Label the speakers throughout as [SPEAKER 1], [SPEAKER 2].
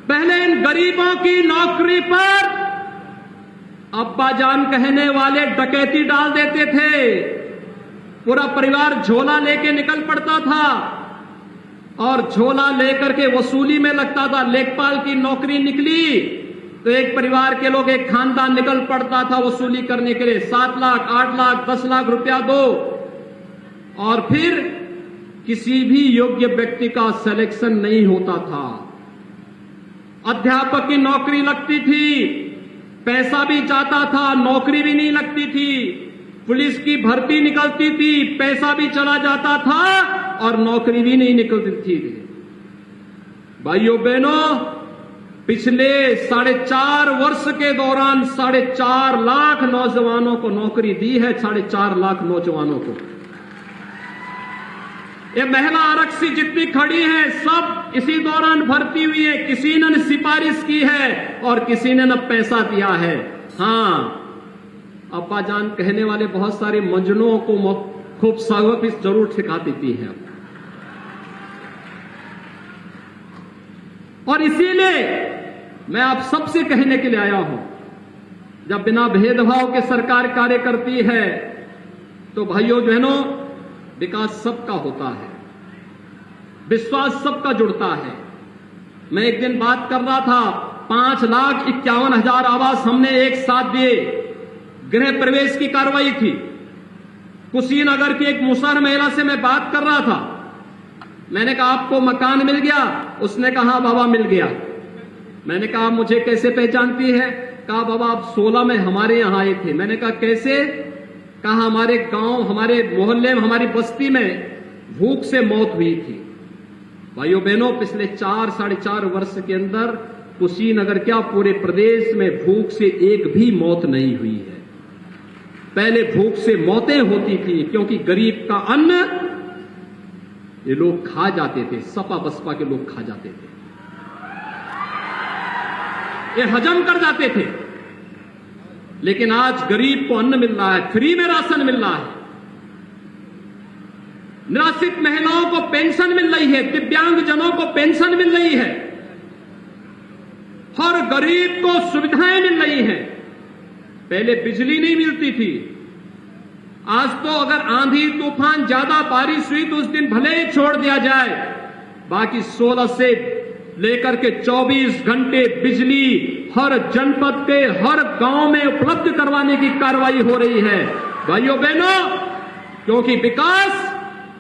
[SPEAKER 1] पहले इन गरीबों की नौकरी पर अब्बाजान कहने वाले डकैती डाल देते थे, पूरा परिवार झोला लेके निकल पड़ता था और झोला लेकर के वसूली में लगता था। लेखपाल की नौकरी निकली तो एक परिवार के लोग, एक खानदान निकल पड़ता था वसूली करने के लिए। 7 लाख, 8 लाख, 10 लाख रुपया दो, और फिर किसी भी योग्य व्यक्ति का सिलेक्शन नहीं होता था। अध्यापक की नौकरी लगती थी, पैसा भी जाता था, नौकरी भी नहीं लगती थी। पुलिस की भर्ती निकलती थी, पैसा भी चला जाता था और नौकरी भी नहीं निकलती थी। भाइयों बहनों, पिछले 4.5 वर्ष के दौरान 4.5 लाख नौजवानों को नौकरी दी है। 4.5 लाख नौजवानों को। ये महिला आरक्षी जितनी खड़ी हैं सब इसी दौरान भर्ती हुई है। किसी ने न सिफारिश की है और किसी ने न पैसा दिया है। हां, अब्बाजान कहने वाले बहुत सारे मजनुओं को खूब सबक जरूर सिखा देती है। और इसीलिए मैं आप सबसे कहने के लिए आया हूं, जब बिना भेदभाव के सरकार कार्य करती है तो भाइयों बहनों, विकास सबका होता है, विश्वास सबका जुड़ता है। मैं एक दिन बात कर रहा था, 5,51,000 आवास हमने एक साथ दिए। गृह प्रवेश की कार्रवाई थी। कुशीनगर की एक मुसहर महिला से मैं बात कर रहा था। मैंने कहा आपको मकान मिल गया? उसने कहा बाबा मिल गया। मैंने कहा मुझे कैसे पहचानती है? कहा बाबा आप 16 में हमारे यहां आए थे। मैंने कहा कैसे? कहा हमारे गांव, हमारे मोहल्ले में, हमारी बस्ती में भूख से मौत हुई थी। भाइयों बहनों, पिछले 4-4.5 वर्ष के अंदर कुशीनगर क्या पूरे प्रदेश में भूख से एक भी मौत नहीं हुई है। पहले भूख से मौतें होती थी क्योंकि गरीब का अन्न ये लोग खा जाते थे, सपा बसपा के लोग खा जाते थे, ये हजम कर जाते थे। लेकिन आज गरीब को अन्न मिल रहा है, फ्री में राशन मिल रहा है, निराश्रित महिलाओं को पेंशन मिल रही है, दिव्यांगजनों को पेंशन मिल रही है, हर गरीब को सुविधाएं मिल रही हैं। पहले बिजली नहीं मिलती थी, आज तो अगर आंधी तूफान ज्यादा बारिश हुई तो उस दिन भले ही छोड़ दिया जाए, बाकी 16 से लेकर के 24 घंटे बिजली हर जनपद के हर गांव में उपलब्ध करवाने की कार्रवाई हो रही है। भाइयों बहनों, क्योंकि विकास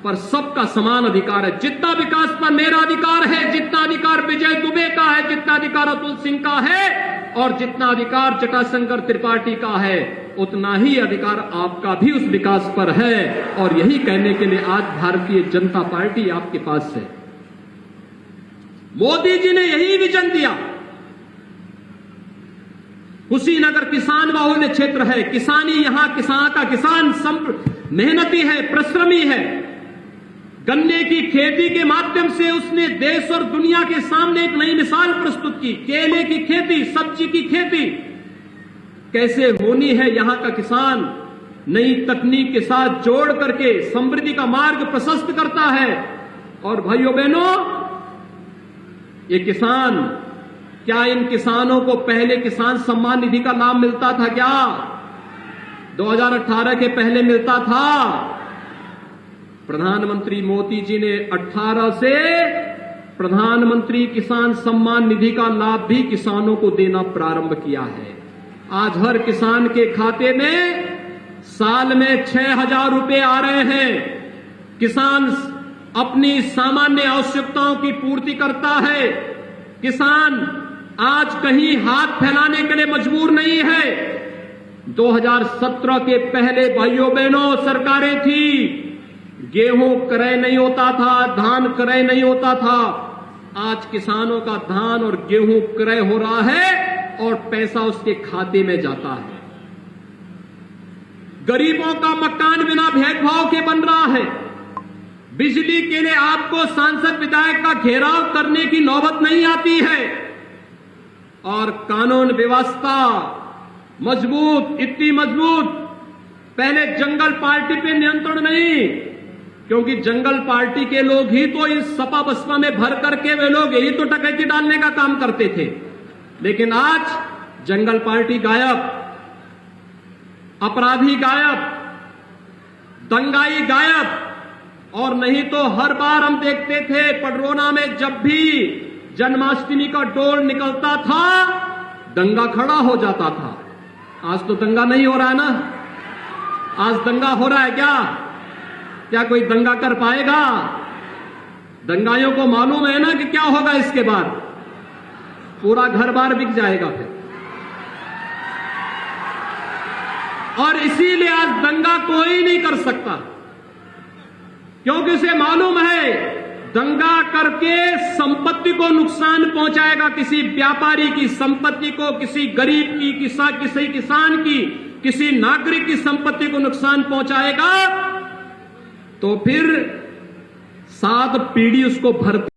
[SPEAKER 1] पर सबका समान अधिकार है। जितना विकास पर मेरा अधिकार है, जितना अधिकार विजय दुबे का है, जितना अधिकार अतुल सिंह का है और जितना अधिकार जटाशंकर त्रिपाठी का है, उतना ही अधिकार आपका भी उस विकास पर है। और यही कहने के लिए आज भारतीय जनता पार्टी आपके पास है। मोदी जी ने यही विजन दिया। कुशीनगर किसान बाहुल्य क्षेत्र है, किसानी यहां किसान का किसान मेहनती है, परिश्रमी है। गन्ने की खेती के माध्यम से उसने देश और दुनिया के सामने एक नई मिसाल प्रस्तुत की। केले की खेती, सब्जी की खेती कैसे होनी है, यहां का किसान नई तकनीक के साथ जोड़ करके समृद्धि का मार्ग प्रशस्त करता है। और भाइयों बहनों, ये किसान, क्या इन किसानों को पहले किसान सम्मान निधि का लाभ मिलता था? क्या 2018 के पहले मिलता था? प्रधानमंत्री मोदी जी ने 18 से प्रधानमंत्री किसान सम्मान निधि का लाभ भी किसानों को देना प्रारंभ किया है। आज हर किसान के खाते में साल में 6,000 रुपए आ रहे हैं। किसान अपनी सामान्य आवश्यकताओं की पूर्ति करता है। किसान आज कहीं हाथ फैलाने के लिए मजबूर नहीं है। 2017 के पहले भाइयों बहनों सरकारें थी, गेहूं क्रय नहीं होता था, धान क्रय नहीं होता था। आज किसानों का धान और गेहूं क्रय हो रहा है और पैसा उसके खाते में जाता है। गरीबों का मकान बिना भेदभाव के बन रहा है। बिजली के लिए आपको सांसद विधायक का घेराव करने की नौबत नहीं आती है। और कानून व्यवस्था मजबूत, इतनी मजबूत, पहले जंगल पार्टी पे नियंत्रण नहीं, क्योंकि जंगल पार्टी के लोग ही तो इस सपा बसपा में भर करके वे लोग यही तो डकैती डालने का काम करते थे। लेकिन आज जंगल पार्टी गायब, अपराधी गायब, दंगाई गायब, और नहीं तो हर बार हम देखते थे पडरौना में जब भी जन्माष्टमी का डोल निकलता था दंगा खड़ा हो जाता था। आज तो दंगा नहीं हो रहा है ना। आज दंगा हो रहा है क्या कोई दंगा कर पाएगा? दंगाइयों को मालूम है ना कि क्या होगा इसके बाद, पूरा घर बार बिक जाएगा फिर। और इसीलिए आज दंगा कोई नहीं कर सकता, क्योंकि उसे मालूम है दंगा करके संपत्ति को नुकसान पहुंचाएगा, किसी व्यापारी की संपत्ति को, किसी गरीब की, किसी किसान की, किसी नागरिक की संपत्ति को नुकसान पहुंचाएगा, तो फिर 7 पीढ़ी उसको भरती